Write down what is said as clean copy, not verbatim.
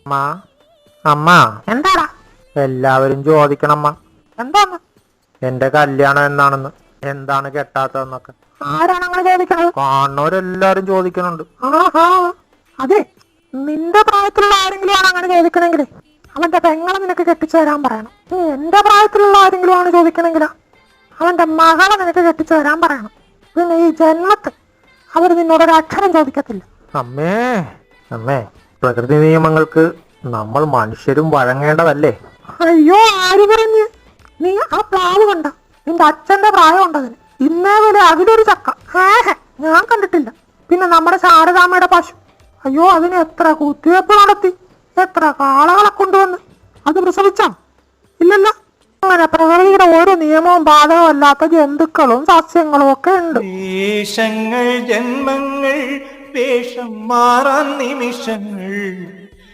അമ്മ അമ്മ എന്താടാ? എല്ലാവരും ചോദിക്കണമ്മ, എന്താന്ന്? എന്റെ കല്യാണം എന്നാണെന്ന്, എന്താണ് കെട്ടാത്തതെന്നൊക്കെ. ആരാണ് അങ്ങനെ ചോദിക്കണത്? കാണുന്നവരെല്ലാരും ചോദിക്കണുണ്ട്. ആഹാ, അതെ, നിന്റെ പ്രായത്തിലുള്ള ആരെങ്കിലും ആണ് അങ്ങനെ ചോദിക്കണെങ്കിലേ അവന്റെ പെങ്ങളെ നിനക്ക് കെട്ടിച്ചു തരാൻ പറയണം. എന്റെ പ്രായത്തിലുള്ള ആരെങ്കിലും ആണ് ചോദിക്കണെങ്കിലാ അവന്റെ മകളെ നിനക്ക് കെട്ടിച്ചു തരാൻ പറയണം. പിന്നെ ഈ ജന്മത്തിൽ അവർ നിന്നോടൊരു അക്ഷരം ചോദിക്കത്തില്ല. അമ്മേ അമ്മേ, പ്രകൃതി നിയമങ്ങൾക്ക് നമ്മൾ മനുഷ്യരും വഴങ്ങേണ്ടതല്ലേ? അയ്യോ, ആര് പറഞ്ഞ്? നീ ആ പ്ലാവ് കണ്ട? നിന്റെ അച്ഛന്റെ പ്രായം ഉണ്ടതിന്. ഇന്നേ വരെ അതിലൊരു ചക്ക ഞാൻ കണ്ടിട്ടില്ല. പിന്നെ നമ്മുടെ ശാരദാമ്മയുടെ പശു, അയ്യോ, അതിന് എത്ര കുത്തിവെപ്പ് നടത്തി, എത്ര കാളകളെ കൊണ്ടുവന്ന്. അത് പ്രസവിച്ചാ? ഇല്ലല്ലോ. അങ്ങനെ പ്രകൃതിയുടെ ഓരോ നിയമവും ബാധകമല്ലാത്ത ജന്തുക്കളും സസ്യങ്ങളും ഒക്കെ ഉണ്ട്. വേഷങ്ങൾ ജന്മങ്ങൾ, വേഷം മാറാൻ നിമിഷങ്ങൾ.